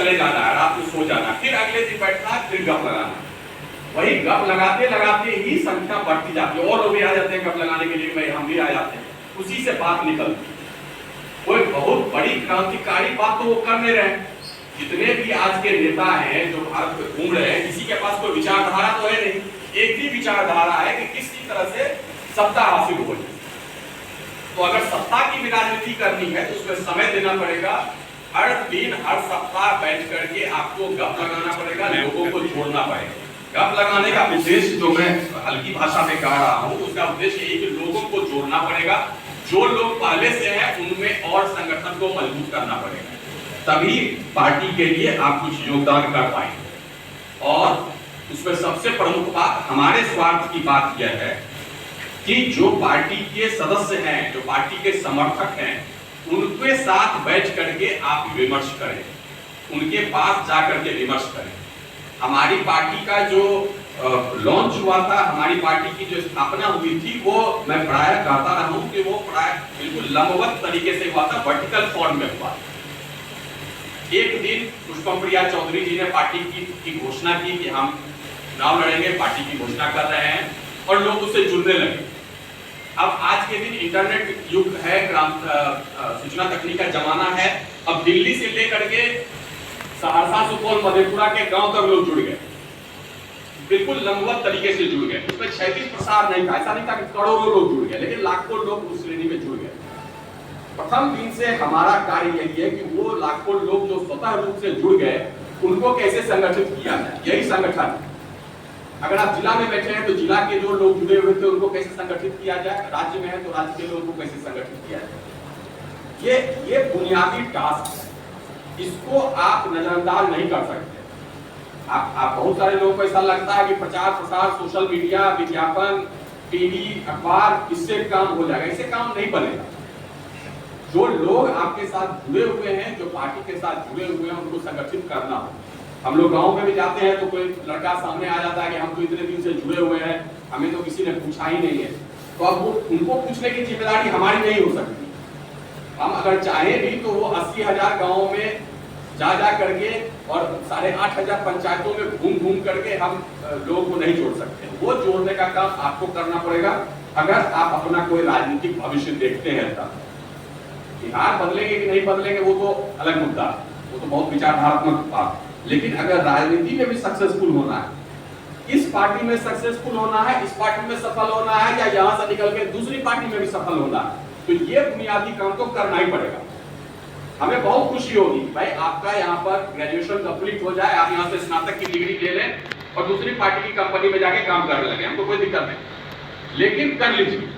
चले जाना है, रात में सो जाना, फिर अगले दिन बैठना, फिर गप लगाना। वही गप लगाते लगाते ही संख्या बढ़ती जाती है, और लोग भी आ जाते हैं गप लगाने के लिए, भाई हम भी आ जाते हैं, उसी से बात निकलती है। कोई बहुत बड़ी क्रांतिकारी बात तो वो कर नहीं रहे। जितने भी आज के नेता हैं जो भारत में घूम रहे हैं, किसी के पास कोई विचारधारा तो है नहीं, एक ही विचारधारा है कि किसी तरह से सत्ता हासिल हो जाए। तो अगर सत्ता की भी राजनीति करनी है तो उसमें समय देना पड़ेगा, हर दिन हर सप्ताह बैठ करके आपको गप लगाना पड़ेगा, लोगों को जोड़ना पड़ेगा। गप लगाने का उद्देश्य जो मैं हल्की भाषा में कह रहा हूं, उसका उद्देश्य यही कि लोगों को जोड़ना पड़ेगा। जो लोग पहले से हैं उनमें और संगठन को मजबूत करना पड़ेगा, तभी पार्टी के लिए आप कुछ योगदान कर पाएंगे। और उसमें सबसे प्रमुख बात, हमारे स्वार्थ की बात यह है कि जो पार्टी के सदस्य हैं, जो पार्टी के समर्थक हैं, उनके साथ बैठ करके आप विमर्श करें, उनके पास जाकर के विमर्श करें। हमारी पार्टी का जो लॉन्च हुआ था, हमारी पार्टी की जो स्थापना हुई थी, वो मैं प्राय कहता रहा हूं कि वो प्राय बिल्कुल लंबवत तरीके से हुआ था, वर्टिकल फॉर्म में हुआ। एक दिन पुष्पम प्रिया चौधरी जी ने पार्टी की घोषणा की कि हम चुनाव लड़ेंगे, पार्टी की घोषणा कर रहे हैं, और लोग उससे जुड़ने लगे। अब आज के दिन इंटरनेट युग है, सूचना तकनीक का जमाना है। अब दिल्ली से लेकर के सहरसा, सुपौल, मधेपुरा के गांव तक लोग जुड़ गए, बिल्कुल लंबवत तरीके से जुड़ गए। उसमें क्षैतिज प्रसार नहीं था, ऐसा नहीं था कि करोड़ों लोग जुड़ गए, लेकिन लाखों लोग उस श्रेणी में जुड़ गए। प्रथम दिन से हमारा कार्य यही है कि वो लाखों लोग जो स्वतः रूप से जुड़ गए, उनको कैसे संगठित किया जाए, यही संगठन। अगर आप जिला में बैठे हैं तो जिला के जो लोग जुड़े हुए थे उनको कैसे संगठित किया जाए, राज्य में है तो राज्य के लोगों को कैसे संगठित किया जाए, ये बुनियादी टास्क है। इसको आप नजरअंदाज नहीं कर सकते। आप बहुत सारे लोगों को ऐसा लगता है कि प्रचार प्रसार, सोशल मीडिया, विज्ञापन, टीवी, अखबार, इससे काम हो जाएगा, इससे काम नहीं बनेगा। जो लोग आपके साथ जुड़े हुए हैं, जो पार्टी के साथ जुड़े हुए हैं, उनको संगठित करना हो। हम लोग गांव में भी जाते हैं तो कोई लड़का सामने आ जाता है कि हम तो इतने दिन से जुड़े हुए हैं, हमें तो किसी ने पूछा ही नहीं है, तो अब उनको पूछने की जिम्मेदारी हमारी नहीं हो सकती। हम अगर चाहें भी तो वो 80,000 गाँव में जा करके और 8,500 पंचायतों में घूम घूम करके हम लोगों को नहीं जोड़ सकते। वो जोड़ने का काम आपको करना पड़ेगा अगर आप अपना कोई राजनीतिक भविष्य देखते हैं। तब बिहार बदलेंगे कि नहीं बदलेंगे वो तो अलग मुद्दा, वो तो बहुत विचारधारात्मक बात। लेकिन अगर राजनीति में भी सक्सेसफुल होना है, इस पार्टी में सक्सेसफुल होना है, इस पार्टी में सफल होना है, या यहाँ से निकल के दूसरी पार्टी में भी सफल होना है, तो ये बुनियादी काम तो करना ही पड़ेगा। हमें बहुत खुशी होगी भाई आपका यहाँ पर ग्रेजुएशन कंप्लीट हो जाए, आप यहाँ से स्नातक की डिग्री ले लें और दूसरी पार्टी की कंपनी में जाके काम करने लगे, हमको कोई दिक्कत नहीं, लेकिन कर लीजिए,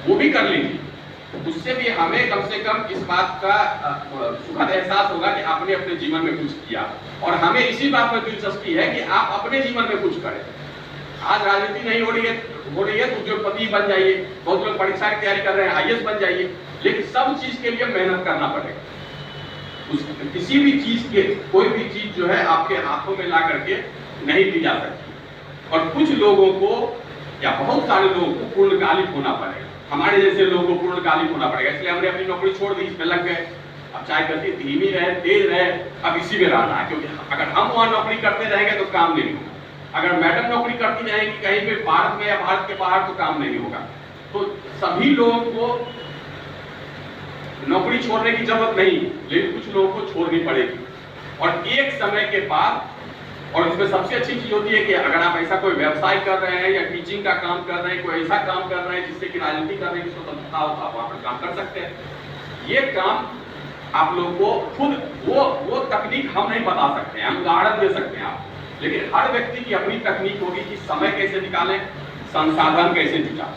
वो भी कर लीजिए। उससे भी हमें कम से कम इस बात का सुखद एहसास होगा कि आपने अपने जीवन में कुछ किया, और हमें इसी बात में दिलचस्पी है कि आप अपने जीवन में कुछ करें। आज राजनीति नहीं हो रही है तो उद्योगपति बन जाइए, बहुत लोग परीक्षा की तैयारी कर रहे हैं, आईएएस बन जाइए, लेकिन सब चीज के लिए मेहनत करना पड़ेगा। किसी भी चीज के, कोई भी चीज जो है आपके हाथों में ला करके नहीं दी जा सकती। और कुछ लोगों को या बहुत सारे लोगों को पूर्णकालिक होना पड़ेगा, हमारे जैसे लोगों को पूर्णकालिक होना पड़ेगा। इसलिए हमने अपनी नौकरी छोड़ दी, इसमें लग गए। अब चाहे गति धीमी रहे, तेज रहे, अब इसी में रहना है, क्योंकि अगर हम वहां नौकरी करते रहेंगे तो काम नहीं होगा। अगर मैडम नौकरी करती रहेंगी कहीं पे भारत में या भारत के बाहर तो काम नहीं होगा। तो सभी लोगों को नौकरी छोड़ने की जरूरत नहीं, लेकिन कुछ लोगों को छोड़नी पड़ेगी। और एक समय के बाद, और इसमें सबसे अच्छी चीज होती है कि अगर आप ऐसा कोई व्यवसाय कर रहे हैं या टीचिंग का काम कर रहे हैं, कोई ऐसा काम कर रहे हैं जिससे कि राजनीति करने की स्वतंत्रता हो, आप वहां पर काम कर सकते हैं। ये काम आप लोगों को खुद वो तकनीक हम नहीं बता सकते हैं, हम उदाहरण दे सकते हैं आप, लेकिन हर व्यक्ति की अपनी तकनीक होगी कि समय कैसे निकालें, संसाधन कैसे जुटाएं।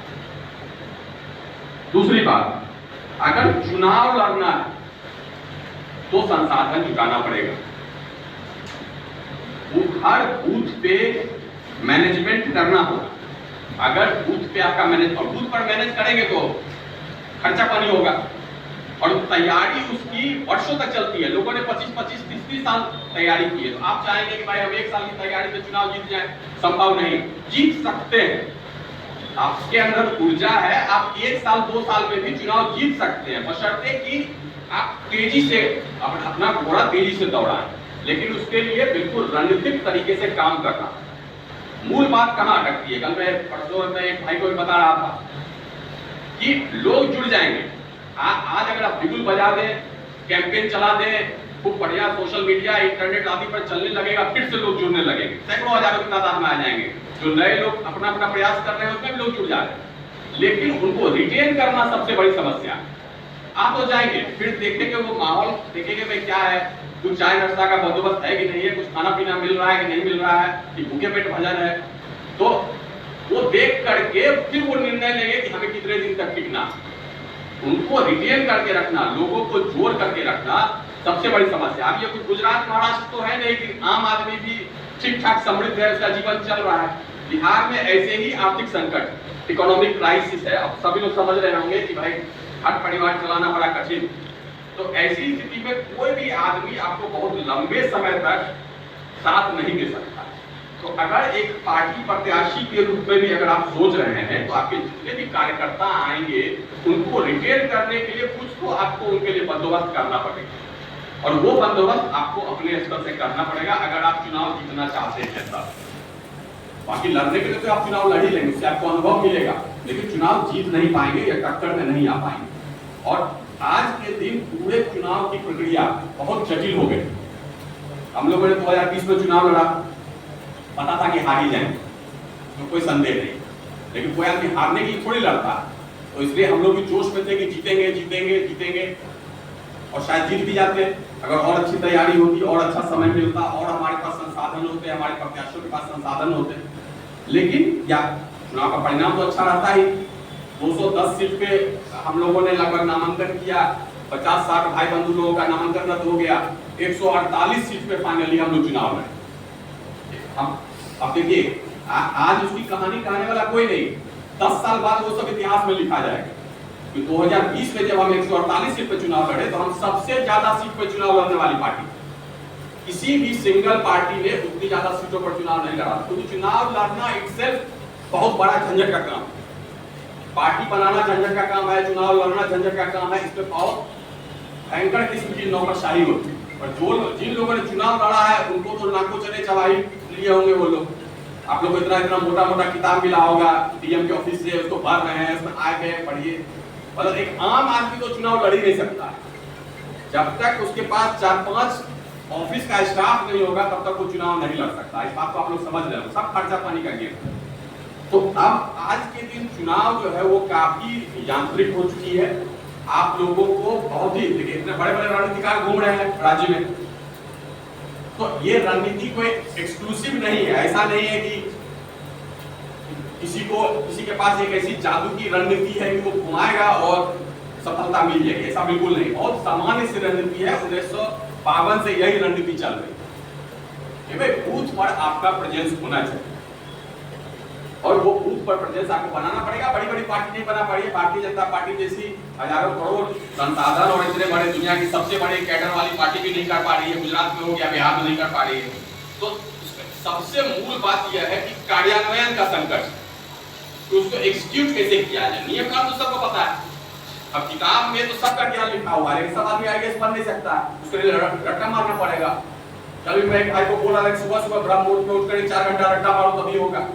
दूसरी बात, अगर चुनाव लड़ना है तो संसाधन जुटाना पड़ेगा। हर बूथ पे मैनेजमेंट करना होगा। अगर बूथ पे आपका मैनेज, और बूथ पर मैनेज करेंगे तो खर्चा पानी होगा, और तैयारी उसकी वर्षों तक चलती है। लोगों ने 25-25, 30-30 साल तैयारी की है, तो आप चाहेंगे कि भाई हम 1 साल की तैयारी में चुनाव जीत जाए, संभव नहीं। जीत सकते हैं, आपके अंदर ऊर्जा है, आप 1 साल 2 साल में भी चुनाव जीत सकते हैं, बशर्ते कि आप तेजी से अपना घोड़ा तेजी से दौड़ाएं, लेकिन उसके लिए बिल्कुल रणनीतिक तरीके से काम करना। मूल बात कहां अटकती है? कल मैं परसों में एक भाई को भी बता रहा था कि लोग जुड़ जाएंगे। आज अगर आप बिगुल बजा दें, कैंपेन चला दें, खूब बढ़िया सोशल मीडिया इंटरनेट आदि पर चलने लगेगा, फिर से लोग जुड़ने लगेंगे, सैकड़ों हजारों की तादाद में आ जाएंगे। जो नए लोग अपना अपना प्रयास कर रहे हैं उसमें भी लोग जुड़ जा रहे हैं, लेकिन उनको रिटेन करना सबसे बड़ी समस्या है। आप तो जाएंगे, फिर देखेंगे वो माहौल, देखेंगे भाई क्या है, कुछ चाय नाश्ता का बंदोबस्त है कि नहीं है, कुछ खाना पीना मिल रहा है कि नहीं मिल रहा है, कि भूखे पेट भजन है। तो वो देख करके फिर वो निर्णय लेंगे कि हमें कितने दिन तक टिकना। उनको रिटेन करके रखना, लोगों को जोड़ करके रखना सबसे बड़ी समस्या। अब ये कोई गुजरात महाराष्ट्र तो है नहीं कि आम आदमी भी ठीक ठाक समृद्ध है, उसका जीवन चल रहा है। बिहार में ऐसे ही आर्थिक संकट, इकोनॉमिक क्राइसिस है। अब सभी लोग समझ रहे होंगे कि भाई हर परिवार चलाना बड़ा कठिन। तो ऐसी स्थिति में कोई भी आदमी आपको बहुत लंबे समय तक साथ नहीं दे सकता। तो अगर एक पार्टी प्रत्याशी के रूप में भी अगर आप सोच रहे हैं, तो आपके जितने भी कार्यकर्ता आएंगे उनको रिटेन करने के लिए कुछ तो आपको उनके लिए बंदोबस्त करना पड़ेगा, और वो बंदोबस्त आपको अपने स्तर से करना पड़ेगा अगर आप चुनाव जीतना चाहते हैं तब। बाकी लड़ने के लिए तो आप चुनाव लड़ ही लेंगे, उससे आपको अनुभव मिलेगा, लेकिन चुनाव जीत नहीं पाएंगे या टक्कर में नहीं आ पाएंगे। और आज के दिन पूरे चुनाव की प्रक्रिया बहुत जटिल हो गई। हम लोगों ने 2020 में चुनाव लड़ा, पता था कि हार ही जाएंगे, तो कोई संदेह नहीं, लेकिन कोई आदमी हारने की थोड़ी लड़ता, तो इसलिए हम लोग भी जोश में थे कि जीतेंगे जीतेंगे जीतेंगे, और शायद जीत भी जाते अगर और अच्छी तैयारी होती, और अच्छा समय मिलता, और हमारे पास संसाधन होते, हमारे प्रत्याशियों के पास संसाधन होते। लेकिन या चुनाव का परिणाम तो अच्छा रहता ही। 210 सीट पे हम लोगों ने लगभग नामांकन किया, 50-60 भाई बंधु लोगों का नामांकन रद्द हो गया, 148 सीट पे फाइनली हम लोग चुनाव लड़े। हम अब देखिए आज उसकी कहानी कहने वाला कोई नहीं, 10 साल बाद वो सब इतिहास में लिखा जाएगा। 2020 में जब हम 148 सीट पे चुनाव लड़े, तो हम सबसे ज्यादा सीट पे चुनाव लड़ने वाली पार्टी, किसी भी सिंगल पार्टी ने उतनी ज्यादा सीटों पर चुनाव नहीं लड़ा। क्योंकि चुनाव लड़ना इटसेल्फ बहुत बड़ा झंझट का काम, पार्टी बनाना झंझट का काम है, चुनाव लड़ना झंझट का काम है। इसमें बहुत भयंकर किस्म की नौकरशाही होती है, और जो जिन लोगों ने चुनाव लड़ा है उनको तो नाको चने चबाई लिए होंगे वो लोग। आप लोग इतना इतना मोटा मोटा किताब मिला होगा डीएम के ऑफिस से, उसको पढ़ रहे हैं, उसमें आ गए पढ़िए। मतलब एक आम आदमी तो चुनाव लड़ ही नहीं सकता जब तक उसके पास 4-5 ऑफिस का स्टाफ नहीं होगा, तब तक वो चुनाव नहीं लड़ सकता। इस बात को आप लोग समझ रहे हो, सब खर्चा पानी का गेम है। तो अब आज के दिन चुनाव जो है वो काफी यांत्रिक हो चुकी है। आप लोगों को बहुत ही, देखिए इतने बड़े बड़े रणनीतिकार घूम रहे हैं राज्य में, तो ये रणनीति कोई एक्सक्लूसिव नहीं है। ऐसा नहीं है कि किसी के पास एक ऐसी जादू की रणनीति है कि वो घुमाएगा और सफलता मिल जाएगी, ऐसा बिल्कुल नहीं। बहुत सामान्य सी रणनीति है, 1952 से यही रणनीति चल रही है। भाई बूथ पर आपका प्रेजेंस होना चाहिए, और वो बूथ पर प्रेजेंस आपको बनाना पड़ेगा। बड़ी बड़ी पार्टी नहीं बना पड़ी है, भारतीय जनता पार्टी जैसी हजारों करोड़ संसाधन और इतने बड़े दुनिया की सबसे बड़ी कैडर वाली पार्टी भी नहीं कर पा रही है। गुजरात में हो गया, बिहार में नहीं कर पा रही है। तो सबसे मूल बात यह है कि कार्यान्वयन का संकट, तो उसको एग्जीक्यूट कैसे किया जाए। नियम कानून तो सबको पता है, अब किताब में तो सबका क्या लिखा हुआ है, सब आदमी आईएएस बन नहीं सकता, उसके लिए रट्टा मारना पड़ेगा। कभी मैं एक भाई को बोला था सुबह सुबह ब्रह्म मुहूर्त में उठकर 4 घंटा रट्टा मारो तभी होगा।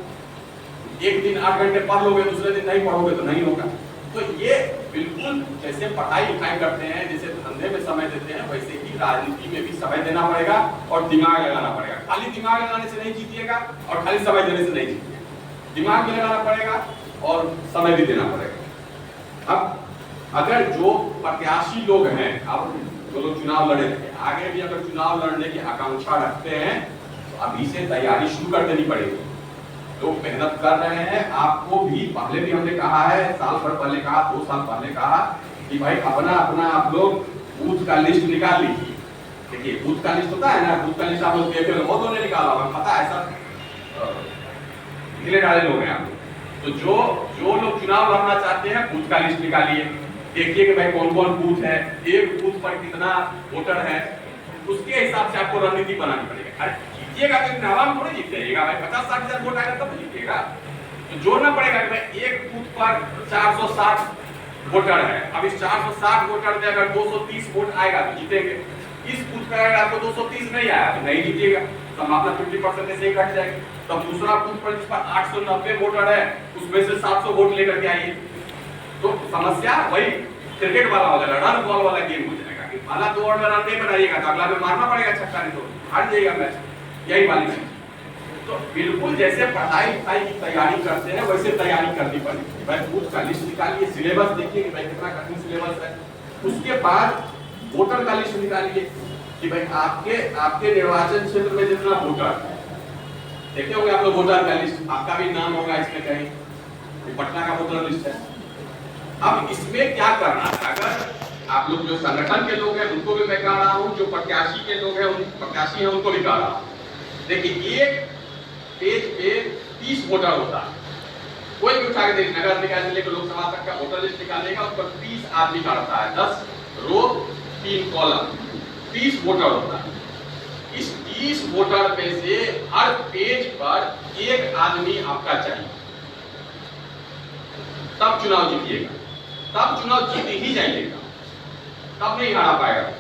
एक दिन 8 घंटे पढ़ लोगे, दूसरे दिन नहीं पढ़ोगे तो नहीं होगा। तो ये बिल्कुल जैसे पढ़ाई लिखाई करते हैं, जैसे धंधे में समय देते हैं, वैसे ही राजनीति में भी समय देना पड़ेगा और दिमाग लगाना पड़ेगा। खाली दिमाग लगाने से नहीं जीतिएगा और खाली समय देने से नहीं जीतिएगा, दिमाग भी लगाना पड़ेगा और समय भी देना पड़ेगा। अब अगर जो प्रत्याशी लोग हैं, अब जो लोग चुनाव लड़े थे, आगे भी अगर चुनाव लड़ने की आकांक्षा रखते हैं तो अभी से तैयारी शुरू कर देनी पड़ेगी। लोग मेहनत कर रहे हैं, आपको भी पहले भी हमने कहा है, साल भर पहले कहा, 2 साल पहले कहा कि भाई अपना अपना आप लोग बूथ का लिस्ट निकाल लीजिए। देखिए बूथ का लिस्ट होता है ना, बूथ का लिस्ट आप लोग देखे बहुत ने निकाला होगा, पता है ऐसा निकले डाले लोग हैं आप। तो जो लोग चुनाव लड़ना चाहते हैं बूथ का लिस्ट निकालिए, देखिए कि भाई कौन कौन बूथ है, एक बूथ पर कितना वोटर है, उसके हिसाब से आपको रणनीति बनानी पड़ेगी। जीतिएगा तो हवा में थोड़ी जीत जाइएगा भाई, 50-60 हजार वोट आएगा तब जीतिएगा। तो जोड़ना पड़ेगा कि भाई एक बूथ पर 460 वोटर है। अब इस 460 वोटर में अगर 230 वोट आएगा तो जीतेंगे। इस बूथ पर अगर आपको 230 नहीं आया तो नहीं जीतेगा, समापना 50% से ही घट जाएगी। तब दूसरा बूथ पर जिस पर 890 वोटर है उसमें से 700 वोट लेकर के आइए। तो समस्या वही क्रिकेट वाला हो जाएगा, रन बॉल वाला गेम हो जाएगा कि पहला 2 ओवर में रन नहीं बनाइएगा तो अगला में मारना पड़ेगा छक्का, नहीं तो हार जाएगा मैच। यही वाली चीज। तो बिल्कुल जैसे पढ़ाई लिखाई की तैयारी करते हैं वैसे तैयारी करनी पड़ेगी। भाई बूथ का लिस्ट निकालिए, सिलेबस देखिए कि भाई कितना कठिन सिलेबस है। उसके बाद वोटर का लिस्ट निकालिए कि भाई आपके निर्वाचन क्षेत्र में जितना वोटर, देखे होंगे आप लोग वोटर का लिस्ट, आपका भी नाम होगा इसमें कहीं, ये पटना का वोटर लिस्ट है। अब इसमें क्या करना है, अगर आप लोग जो संगठन के लोग हैं उनको भी मैं कह रहा हूँ, जो प्रत्याशी के लोग हैं प्रत्याशी हैं उनको भी कह रहा हूँ, देखिए एक पेज पे 30 वोटर होता है। कोई भी उठा के देख, नगर निकाय से लेकर लोकसभा तक का वोटर लिस्ट निकालेगा, उस पर 30 आदमी का रहता है, 10 रो 3 कॉलम, 30 वोटर होता है। इस 30 वोटर में से हर पेज पर एक आदमी आपका चाहिए, तब चुनाव जीतिएगा। तब चुनाव जीत ही जाइएगा, तब नहीं हारा पाएगा।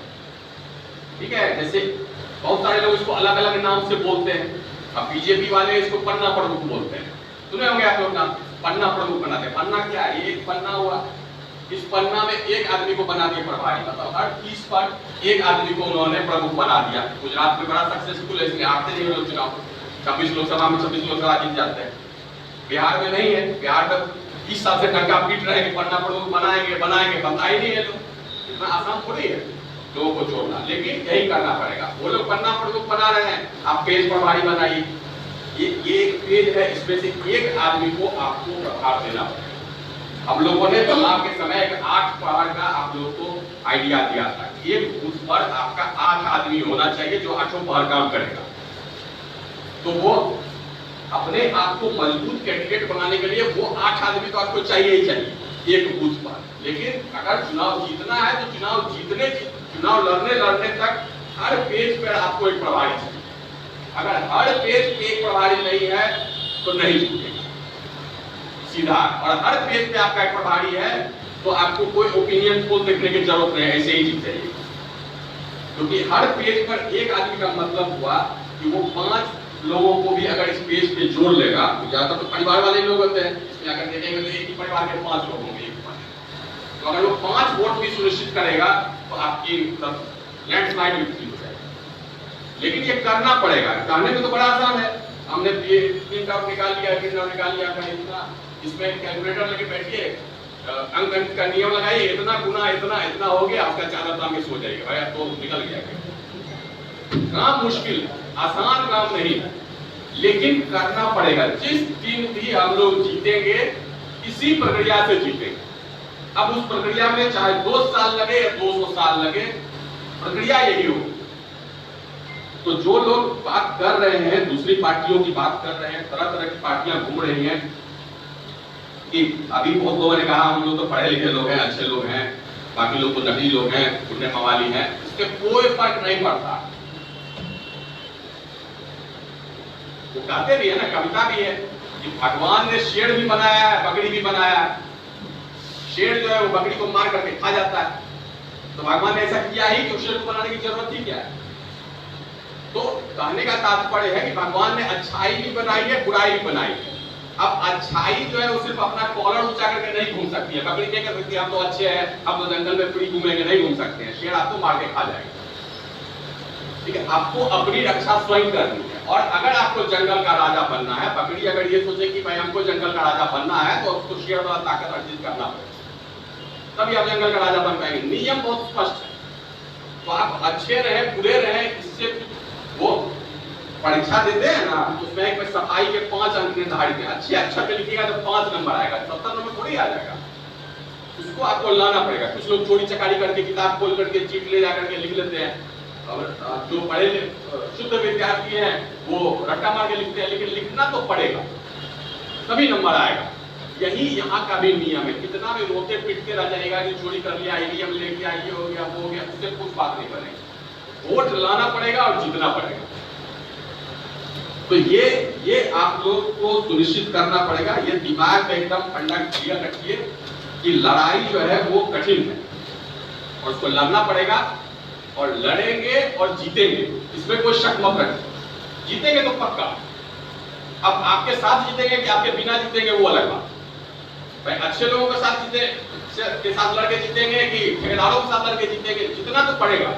ठीक है, जैसे बहुत सारे लोग इसको अलग अलग नाम से बोलते हैं। अब बीजेपी वाले इसको पन्ना प्रमुख बोलते हैं, सुने होंगे आप लोग नाम, पन्ना प्रमुख बनाते हैं। पन्ना क्या है, एक पन्ना हुआ, इस पन्ना में एक आदमी को बना दिया प्रभारी, मतलब हर 30 पर एक आदमी को उन्होंने प्रमुख बना दिया। गुजरात में बड़ा सक्सेसफुल है, इसलिए हारते नहीं लोग चुनाव, 26 लोकसभा में 26 लोकसभा जीत जाते हैं। बिहार में नहीं है, बिहार में 30 साल से डंका पीट रहे हैं कि पन्ना प्रमुख बनाएंगे, बनता ही नहीं है। लोग इतना आसान थोड़ी है लोगों को छोड़ना, लेकिन यही करना पड़ेगा। वो लोग पन्ना प्रमुख बना रहे हैं, आप पेज प्रभारी बनाइए। ये एक पेज है, इसमें से एक आदमी को आपको प्रभार देना पड़ेगा। हम लोगों ने चुनाव के समय एक 8 पहाड़ का आप लोगों को आइडिया दिया था, एक बूथ पर आपका 8 आदमी होना चाहिए जो 8 पहाड़ काम करेगा। तो वो अपने आप को मजबूत कैंडिडेट बनाने के लिए वो 8 आदमी तो आपको चाहिए ही चाहिए एक बूथ पर। लेकिन अगर चुनाव जीतना है तो चुनाव लड़ने तक हर पेज पर आपको एक प्रभारी चाहिए। अगर हर पेज पे एक प्रभारी नहीं है तो नहीं जीतेगा सीधा, और हर पेज पे आपका एक प्रभारी है तो आपको कोई ओपिनियन पोल देखने की जरूरत नहीं, ऐसे ही जीत जाइए। क्योंकि हर पेज पर एक आदमी का मतलब हुआ कि वो 5 लोगों को भी अगर इस पेज पे जोड़ लेगा, तो ज्यादातर तो परिवार वाले लोग होते हैं, इसमें अगर देखेंगे तो एक ही परिवार के 5 लोग होंगे, तो अगर वो 5 वोट भी सुनिश्चित करेगा तो आपकी लैंडस्लाइड विक्ट्री हो जाएगी। लेकिन ये करना पड़ेगा, कहने में तो बड़ा आसान है, हमने प्रिंट आउट निकाल लिया, इतना इसमें कैलकुलेटर लेके बैठिए, अंक का नियम लगाइए, इतना गुना इतना हो गया, आपका 4 मिस हो जाएगा, भाई तो निकल गया। काम मुश्किल, आसान काम नहीं, लेकिन करना पड़ेगा। जिस दिन भी हम लोग जीतेंगे इसी प्रक्रिया से जीतेंगे। अब उस प्रक्रिया में चाहे 2 साल लगे या 200 साल लगे, प्रक्रिया यही हो। तो जो लोग बात कर रहे हैं, दूसरी पार्टियों की बात कर रहे हैं, तरह तरह की पार्टियां घूम रही हैं कि अभी बहुत लोगों ने कहा हम लोग तो पढ़े लिखे लोग हैं, अच्छे लोग हैं, बाकी लोग तो नकली लोग हैं, गुंडे मवाली हैं, इससे कोई फर्क नहीं पड़ता। वो कहते भी है ना, कविता भी है कि भगवान ने शेर भी बनाया है, बकरी भी बनाया है। शेर जो है वो बकरी को मार करके खा जाता है, तो भगवान ने ऐसा किया ही कि शेर को बनाने की जरूरत ही क्या है। तो कहने का तात्पर्य है कि भगवान ने अच्छाई भी बनाई है, बुराई भी बनाई है। अब अच्छाई जो है वो सिर्फ अपना कॉलर ऊंचा करके नहीं घूम सकती है, बकरी नहीं कर सकती हम तो अच्छे हैं, हम तो जंगल में फ्री घूमेंगे, नहीं घूम सकते हैं। शेर आपको मार के खा जाएगा। ठीक है, आपको अपनी रक्षा स्वयं करनी है। और अगर आपको जंगल का राजा बनना है, बकरी अगर ये सोचे कि भाई हमको जंगल का राजा बनना है, तो उसको शेर वाला ताकत अर्जित करना पड़ेगा, तभी आप जंगल का राजा बन पाएंगे। नियम बहुत स्पष्ट है। तो आप अच्छे रहे बुरे रहे, इससे वो परीक्षा देते हैं ना, उसमें एक सफाई के 5 अंक निर्धारित है। अच्छे अक्षर में लिखिएगा तो 5 नंबर आएगा, 70 नंबर थोड़ी आ जाएगा। उसको आपको लाना पड़ेगा। कुछ लोग चोरी चकारी करके किताब खोल करके चीट ले जाकर के लिख लेते हैं, और जो पढ़े शुद्ध विद्यार्थी हैं वो रट्टा मार के लिखते हैं, लेकिन लिखना तो पड़ेगा, तभी नंबर आएगा। यही यहाँ का भी नियम है। कितना भी रोते पीटते रह जाएगा कि चोरी कर लिया, ईवीएम ले गया, ये हो गया, वो हो गया, उससे कुछ बात नहीं बनेगी। वोट लाना पड़ेगा और जीतना पड़ेगा। तो ये आप लोग को सुनिश्चित करना पड़ेगा। ये दिमाग में एकदम ठंडा क्लियर रखिए कि लड़ाई जो है वो कठिन है और उसको लड़ना पड़ेगा, और लड़ेंगे और जीतेंगे, इसमें कोई शक मत रखें। जीतेंगे तो पक्का। अब आपके साथ जीतेंगे कि आपके बिना जीतेंगे वो अलग बात। भाई अच्छे लोगों के साथ के साथ लड़के जीतेंगे कि ठेकेदारों के साथ लड़के जीतेंगे, जीतना तो पड़ेगा।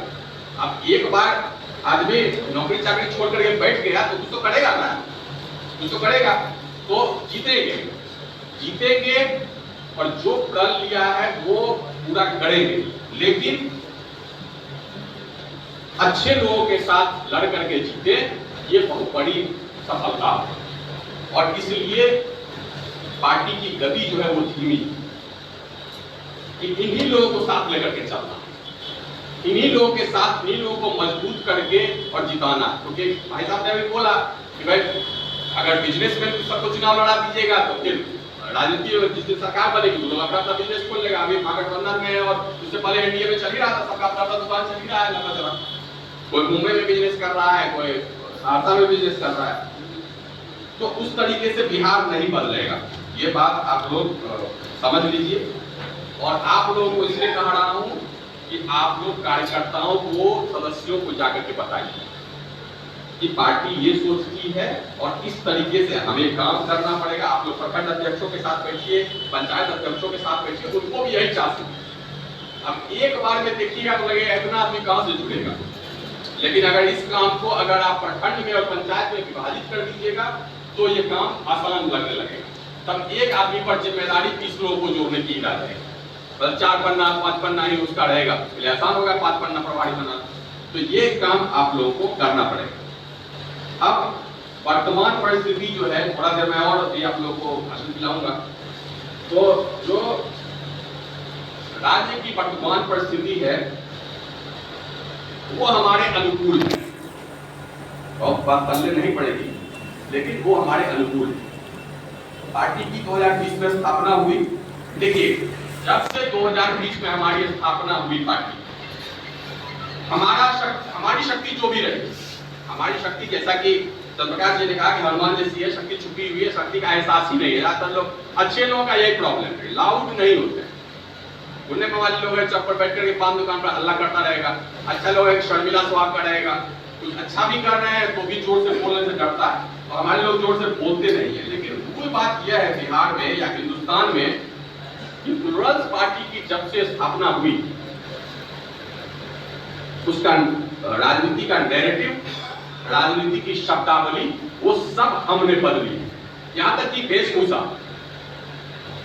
अब एक बार आदमी नौकरी चाकरी छोड़ करके बैठ गया तो कुछ तो करेगा ना, कुछ तो करेगा, तो जीतेंगे और जो कर लिया है वो पूरा करेंगे। लेकिन अच्छे लोगों के साथ लड़ करके जीते, ये बहुत बड़ी सफलता है। और इसलिए पार्टी की गति जो है वो धीमी, इन्हीं लोगों को साथ लेकर के चलना, इन्हीं लोगों के साथ, इन्हीं लोगों को मजबूत करके और जिताना। क्योंकि भाई साहब ने अभी बोला कि भाई अगर बिजनेसमैन सबको चुनाव लड़ा दीजिएगा तो फिर राजनीति में जिस दिन सरकार बनेगी वो लोग अपना अपना बिजनेस खोल लेगा। अभी महागठबंधन में और उससे पहले एनडीए में चल ही रहा था, सबका अपना अपना दुकान चल ही रहा है लंबा चला। कोई मुंबई में बिजनेस कर रहा है, कोई सहरसा में बिजनेस कर रहा है। तो उस तरीके से बिहार नहीं बदलेगा, ये बात आप लोग समझ लीजिए। और आप लोगों को इसलिए कह रहा हूं कि आप लोग कार्यकर्ताओं को, सदस्यों को जाकर के बताइए कि पार्टी ये सोचती है और इस तरीके से हमें काम करना पड़ेगा। आप लोग प्रखंड अध्यक्षों के साथ बैठिए, पंचायत अध्यक्षों के साथ बैठिए, उनको भी यही चाहते हैं। अब एक बार में देखिएगा तो लगेगा इतना आदमी कहां से जुड़ेगा, लेकिन अगर इस काम को अगर आप प्रखंड में और पंचायत में विभाजित कर दीजिएगा तो ये काम आसान लगने लगेगा। तब एक आदमी पर जिम्मेदारी 30 लोगों को जोड़ने की इरादा है। बस 4 पन्ना 5 पन्ना ही उसका रहेगा, इसलिए आसान होगा 5 पन्ना प्रभारी बनाना। तो ये काम आप लोगों को करना पड़ेगा। अब वर्तमान परिस्थिति जो है, थोड़ा देर मैं और आप लोगों को भाषण दिलाऊंगा। तो जो राज्य की वर्तमान परिस्थिति है वो हमारे अनुकूल है, और बात पल्ले नहीं पड़ेगी, लेकिन वो हमारे अनुकूल है। पार्टी की 2020 में स्थापना हुई। देखिए, जब से 2020 में हमारी स्थापना हुई पार्टी, हमारी शक्ति जो भी रही, हमारी शक्ति जैसा कि चंद्रप्रकाश जी ने कहा कि हनुमान जैसी है, शक्ति छुपी हुई है, शक्ति का एहसास ही नहीं है। ज्यादातर लोग, अच्छे लोगों का यही प्रॉब्लम है, लाउड नहीं होते। बोलने वाले लोग हैं चौक पर बैठ करके पान दुकान पर हल्ला करता रहेगा। अच्छा लोग एक शर्मिला स्वभाव का रहेगा, कुछ अच्छा भी कर रहे हैं तो भी जोर से बोलने से डरता है, और हमारे लोग जोर से बोलते नहीं है। लेकिन मूल बात यह है बिहार में या हिंदुस्तान में कि प्लुरल्स पार्टी की जब से स्थापना हुई, उसका राजनीति का नैरेटिव, राजनीति की शब्दावली, वो सब हमने बदली। यहां तक कि वेशभूषा,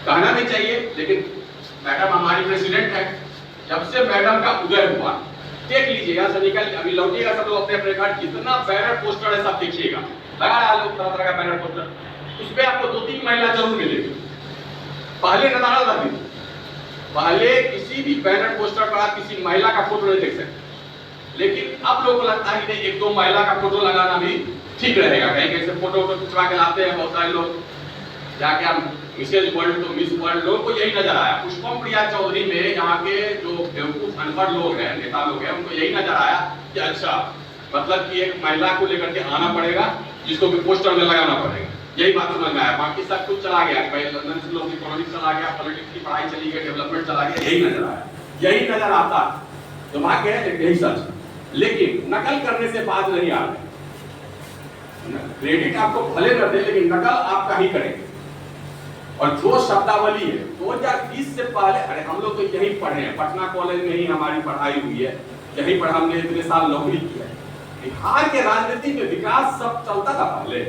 कहना नहीं चाहिए लेकिन मैडम हमारी प्रेसिडेंट है, जब से मैडम का उदय हुआ, देख लीजिएगा, से निकल अभी लौटिएगा सब लोग अपने अपने घर, जितना बैनर पोस्टर है सब देखिएगा, लगा रहा लोग तरह तरह का बैनर पोस्टर, उस पर आपको 2-3 महिला जरूर मिलेगी। पहले नजर रहती थी, पहले किसी भी बैनर पोस्टर पर आप किसी महिला का फोटो नहीं देख सकते, लेकिन अब लोगों को लगता है कि 1-2 महिला का फोटो लगाना भी ठीक रहेगा। कहीं कैसे फोटो खिंचवा के लाते हैं बहुत सारे लोग, जाके हम मिसेज वर्ल्ड तो मिस वर्ल्ड, लोगों को यही नजर आया। पुष्पम प्रिया चौधरी में यहाँ के जो बेवकूफ अनपढ़ लोग हैं, नेता लोग हैं, उनको यही नजर आया कि अच्छा मतलब कि एक महिला को लेकर के आना पड़ेगा जिसको भी पोस्टर में लगाना पड़ेगा, यही बात समझ में आया। बाकी सब कुछ चला गया, भाई लंदन से लोग इकोनॉमिक्स चला गया, पॉलिटिक्स की पढ़ाई चली गई, डेवलपमेंट चला गया, यही नजर आया, यही नजर आता। तो भाग्य है यही सच, लेकिन नकल करने से बात नहीं आ रही। क्रेडिट आपको भले न दे, लेकिन नकल आप का ही करेंगे। और जो शब्दावली है 2020 से पहले, अरे हम लोग तो यही पढ़े हैं, पटना कॉलेज में ही हमारी पढ़ाई हुई है, यहीं पर हमने इतने साल नौकरी की है। बिहार के राजनीति में विकास सब चलता था पहले,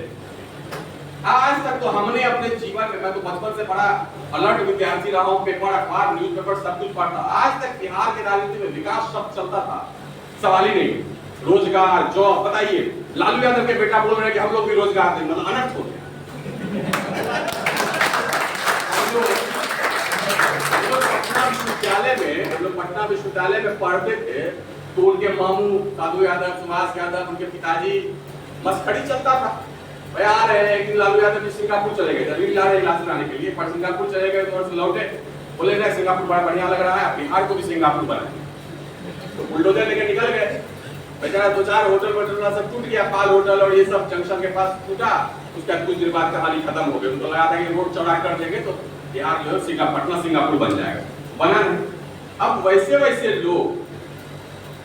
आज तक तो हमने अपने जीवन में, मैं तो बचपन से बड़ा अलर्ट विद्यार्थी रहा हूँ, पेपर अखबार न्यूज़पेपर सब कुछ पढ़ता, आज तक बिहार के राजनीति में विकास सब चलता था, सवाल ही नहीं। रोजगार, जॉब, बताइए लालू यादव के बेटा बोल रहे हैं कि हम लोग भी रोजगार देंगे, मतलब अनर्थ हो गया। पटना विश्वविद्यालय में पढ़ते थे तो उनके मामू साधु यादव, सुभाष यादव, उनके पिताजी मस्खड़ी चलता था, भाई आ रहे हैं, एक दिन लालू यादव जी सिंगापुर चले गए, दिल्ली जा रहे हैं इलाज कराने के लिए, पर सिंगापुर चले गए तो लौटे, बोले ना सिंगापुर बड़ा बढ़िया लग रहा है, बिहार को भी सिंगापुर बनाएंगे, तो बुलडोजर लेके निकल गए। बेचारा 2-4 होटल वोटल सब टूट गया, पाल होटल और ये सब जंक्शन के पास टूटा, उसका कुछ देर बाद कहानी खत्म हो गई। उनको लगा था कि रोड चौड़ा कर देंगे तो बिहार जो है पटना सिंगापुर बन जाएगा, बना नहीं। अब वैसे लोग,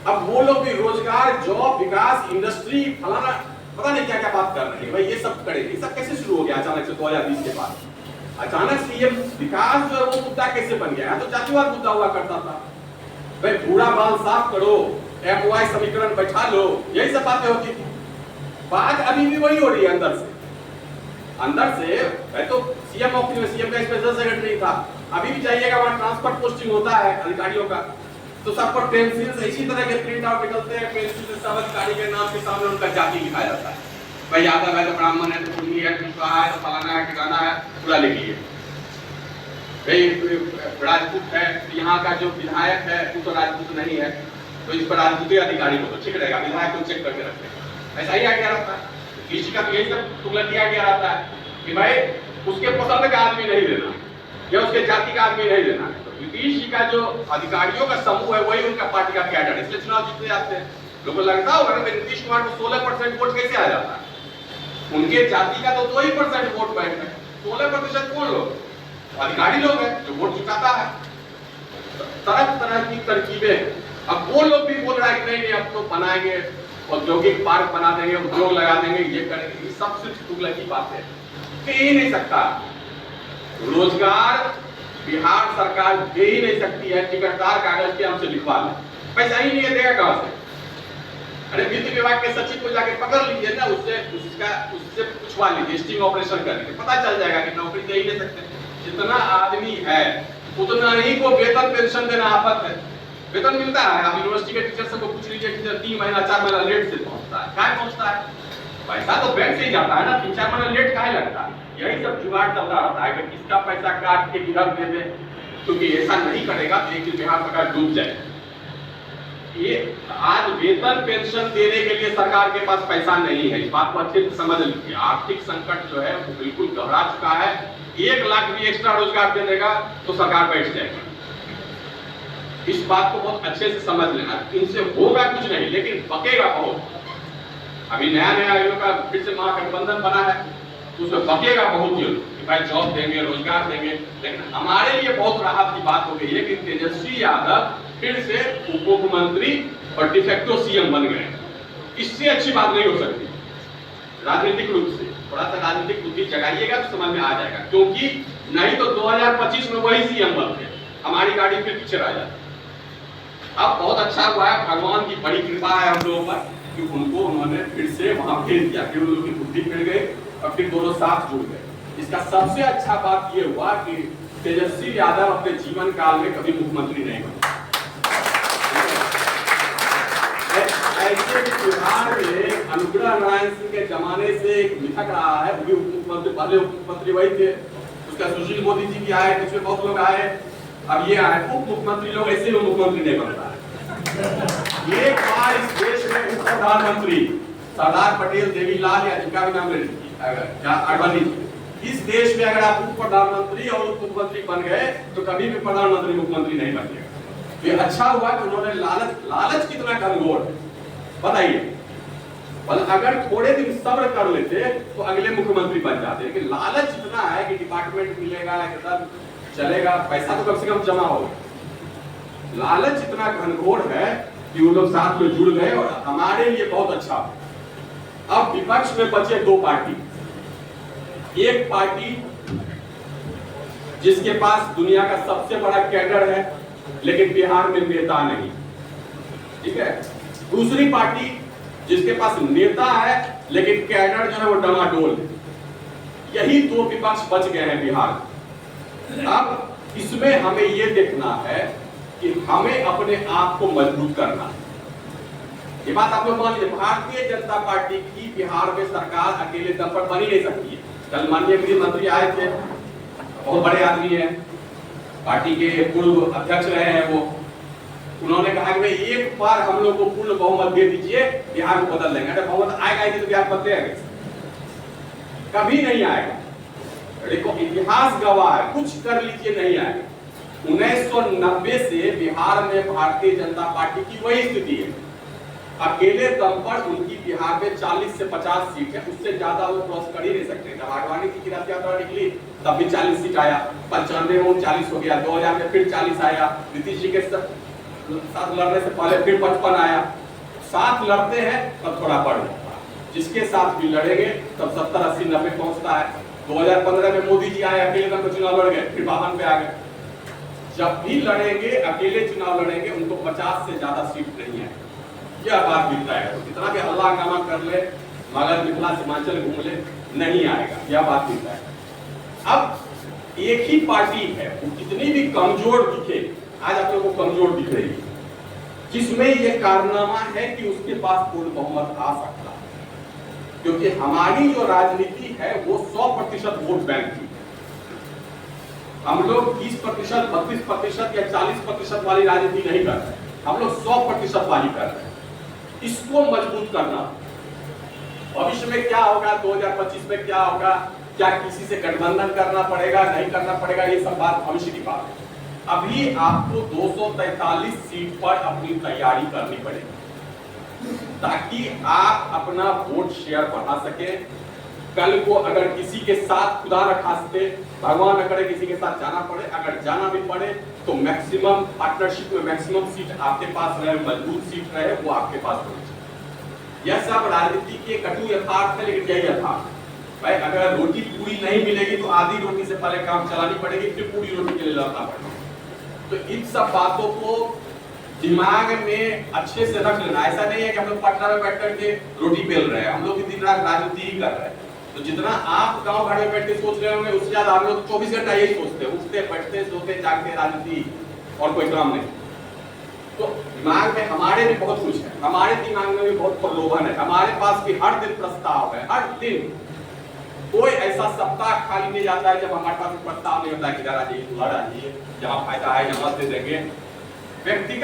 अब वो लोग भी रोजगार, जॉब, विकास, इंडस्ट्री, फलाना पता नहीं क्या क्या बात कर रहे हैं। भाई ये सब करेंगे, ये सब कैसे शुरू हो गया अचानक से 2020 के बाद? अचानक से ये विकास जो है वो मुद्दा कैसे बन गया? तो जातिवाद मुद्दा हुआ करता था। भाई बूढ़ा बाल साफ करो, MY समीकरण बैठा लो, यही सब बातें होती थी। बात अभी भी वही हो रही है अंदर से। मैं तो सीएम ऑफिस में सीएम का स्पेशल सेक्रेटरी था, अभी भी जाइएगा वहाँ ट्रांसफर पोस्टिंग होता है अधिकारियों का, तो सब पर पेंसिल से इसी तरह के प्रिंट आउट निकलते हैं, पेंसिल से सब अधिकारी के नाम के सामने उनका जाति लिखा जाता है। भाई यादव है तो ब्राह्मण है, तो कुर्मी है, कुशवाहा है, तो फलाना है, ठिकाना है, पूरा लिख लिए। भाई राजपूत है, यहाँ का जो विधायक है वो तो राजपूत नहीं है, तो इस पर राजपूती अधिकारी को तो ठीक रहेगा, विधायक को चेक करके रखें। ऐसा ही आ गया रहता है। किसी का तो यही सब तुगलक किया गया रहता है कि भाई उसके पसंद का आदमी नहीं देना या उसके जाति का आदमी नहीं देना। तो नीतीश जी का जो अधिकारियों का समूह है वही उनका पार्टी का कैडर है, इसलिए चुनाव जीतते जाते हैं। लोगों को लगता होगा ना नीतीश कुमार को 16% वोट कैसे आ जाता है? उनके जाति का तो 2% वोट बैंक है, 16% कौन लोग? अधिकारी लोग हैं जो वोट चुकाता है। तरह तरह की तरकीबें। अब वो लोग भी बोल रहा है कि नहीं अब तो बनाएंगे, औद्योगिक पार्क बना देंगे, उद्योग लगा देंगे, ये करेंगे, ये सब सिर्फ तुगलकी बातें हैं, दे ही नहीं सकता। रोजगार बिहार सरकार दे ही नहीं सकती है, टिकटदार कागज के हमसे लिखवा लें, पैसा ही नहीं देगा कहां से? अरे वित्त विभाग के सचिव को जाके पकड़ लीजिए ना, उससे पूछवा लीजिए, स्टिंग ऑपरेशन करके पता चल जाएगा कि नौकरी दे ही नहीं सकते। जितना आदमी है उतना ही को वेतन पेंशन देना आफत है। वेतन मिलता है, आप यूनिवर्सिटी के टीचर से को पूछ लीजिए, टीचर 3 महीना 4 महीना लेट से पहुंचता है। क्या पहुंचता है? पैसा तो बैंक से ही जाता है ना, 3-4 महीना लेट काहे लगता है? यही सब जुगाड़ चलता रहता है कि किसका पैसा काट के किधर दे दे, क्योंकि ऐसा नहीं करेगा तो एक दिन बिहार सरकार डूब जाएगी। ये आज वेतन पेंशन देने के लिए सरकार के पास पैसा नहीं है, इस बात को अच्छे से समझ लीजिए। आर्थिक संकट जो है वो बिल्कुल गहरा चुका है। 1 लाख भी एक्स्ट्रा रोजगार दे देगा तो सरकार बैठ जाएगी। इस बात को बहुत अच्छे से समझ लेना। इनसे होगा कुछ नहीं, लेकिन बकेगा बहुत। अभी नया इन का फिर से महागठबंधन बना है, उसमें बकेगा बहुत ही कि भाई जॉब देंगे, रोजगार देंगे। लेकिन हमारे लिए बहुत राहत की बात हो गई है कि तेजस्वी यादव फिर से उप मुख्यमंत्री और डिफेक्टो सीएम बन गए। इससे अच्छी बात नहीं हो सकती। राजनीतिक रूप से थोड़ा सा राजनीतिक बुद्धि जगाइएगा तो समझ में आ जाएगा, क्योंकि नहीं तो 2025 में वही सीएम बनते, हमारी गाड़ी फिर पीछे रह जाती। अब बहुत अच्छा हुआ है, भगवान की बड़ी कृपा है हम लोगों पर कि उनको उन्होंने फिर से वहां भेज दिया, फिर उन लोगों की बुद्धि फिर गई और फिर दोनों साथ जुड़ गए। इसका सबसे अच्छा बात ये हुआ कि तेजस्वी यादव अपने जीवन काल में कभी मुख्यमंत्री नहीं बने। ऐसे बिहार में अनुग्रह नारायण सिंह के जमाने से एक मिथक रहा है, वो भी उप मुख्यमंत्री, पहले उप मुख्यमंत्री वही थे, उसका सुशील मोदी जी भी आए, कुछ बहुत लोग आए, अब ये आए उप मुख्यमंत्री लोग, ऐसे ही मुख्यमंत्री नहीं बनता है। एक बार इस देश में उप प्रधानमंत्री सरदार पटेल, देवीलाल या जिनका भी नाम ले लीजिए, अडवाणी, इस देश में अगर आप उप प्रधानमंत्री और उप मुख्यमंत्री बन गए तो कभी भी प्रधानमंत्री मुख्यमंत्री नहीं बनेगा। ये अच्छा हुआ कि उन्होंने लालच कितना घनघोर है बताइए। अगर थोड़े दिन सब्र कर लेते तो अगले मुख्यमंत्री बन जाते, लेकिन लालच इतना है कि डिपार्टमेंट मिलेगा, एकदम चलेगा, पैसा तो कम से कम जमा होगा। लालच इतना घनघोर है कि वो लोग साथ में जुड़ गए और हमारे लिए बहुत अच्छा। अब विपक्ष में बचे 2 पार्टी। एक पार्टी जिसके पास दुनिया का सबसे बड़ा कैडर है लेकिन बिहार में नेता नहीं, ठीक है। दूसरी पार्टी जिसके पास नेता है लेकिन कैडर जो है वो डमाडोल है। यही 2 विपक्ष बच गए हैं बिहार। अब इसमें हमें यह देखना है कि हमें अपने आप को मजबूत करना है। ये बात आप लोग मान लीजिए, भारतीय जनता पार्टी की बिहार में सरकार अकेले दम पर बनी नहीं सकती है। कल माननीय गृह मंत्री आए थे, बहुत बड़े आदमी हैं, पार्टी के पूर्व अध्यक्ष रहे हैं वो, उन्होंने कहा कि भाई एक बार हम लोग को पूर्ण बहुमत दे दीजिए, बिहार को बदल देंगे। अरे बहुमत आएगा ही तो बिहार बदलेगा, कभी नहीं आएगा। देखो इतिहास गवाह है, कुछ कर लीजिए नहीं आएगा। 1990 से बिहार में भारतीय जनता पार्टी की वही स्थिति है। अकेले दम पर उनकी बिहार में 40 से 50 सीट है, उससे ज्यादा वो क्रॉस कर ही नहीं सकते। जब आडवाणी की रथ यात्रा निकली तब भी 40 सीट आया, 95 में 40 हो गया, 2000 में फिर 40 आया, नीतीश जी के साथ लड़ने से पहले फिर 55 आया। साथ लड़ते हैं तब थोड़ा बढ़ जाता है, जिसके साथ भी लड़ेंगे तब 70, 80, 90 पहुंचता है। 2015 में मोदी जी आए, अकेले दम पर चुनाव लड़ गए, फिर 52 पे आ गए। जब भी लड़ेंगे, अकेले चुनाव लड़ेंगे, उनको 50 से ज्यादा सीट नहीं है, यह बात दिखता है। तो कितना भी हल्ला हंगामा कर ले, मगध, मिथिला, सीमांचल घूम ले, नहीं आएगा, यह बात दिखता है। अब एक ही पार्टी है, वो कितनी भी कमजोर दिखे, आज आप लोगों को कमजोर दिख रही है, जिसमें यह कारनामा है कि उसके पास पूर्ण बहुमत आ सकता है, क्योंकि हमारी जो राजनीति है वो 100% वोट बैंक की। हम लोग 20%, 32% या 40% वाली राजनीति नहीं कर रहे, हम लोग 100% वाली कर रहे हैं। इसको मजबूत करना, भविष्य में क्या होगा, 2025 में क्या होगा, क्या किसी से गठबंधन करना पड़ेगा, नहीं करना पड़ेगा, ये सब बात भविष्य की बात है। अभी आपको 243 सीट पर अपनी तैयारी करनी पड़ेगी, ताकि आप अपना वोट शेयर बढ़ा सके। कल को अगर किसी के साथ, खुदा न खास्ते, भगवान न करे, किसी के साथ जाना पड़े, अगर जाना भी पड़े तो मैक्सिमम पार्टनरशिप में मैक्सिमम सीट आपके पास रहे, मजबूत सीट रहे, वो आपके पास होनी चाहिए। यह सब राजनीति के कटु यथार्थ है, लेकिन यही यथार्थ भाई, अगर रोटी पूरी नहीं मिलेगी तो आधी रोटी से पहले काम चलानी पड़ेगी, फिर पूरी रोटी के लिए लड़ना पड़ेगा। तो इन सब बातों को दिमाग में अच्छे से रख लेना। ऐसा नहीं है कि हम लोग पटना में बैठ करके रोटी बेल रहे हैं, हम लोग दिन रात राजनीति ही कर रहे हैं। तो जितना आप गांव घर में बैठ के सोच रहे होंगे, उससे ज्यादा हम लोग 24 घंटा यही सोचते हैं, उठते बैठते सोते जागते राजनीति, और कोई काम नहीं। तो दिमाग में हमारे भी बहुत कुछ है, हमारे दिमाग में भी बहुत प्रलोभन है, हमारे पास भी हर दिन प्रस्ताव है, हर दिन। कोई ऐसा सप्ताह खाली नहीं जाता है जब हमारे पास प्रस्ताव नहीं होता कि इधर आ जाइए, उधर आ जाइए, जहाँ फायदा है यहाँ दे देंगे। व्यक्तिगत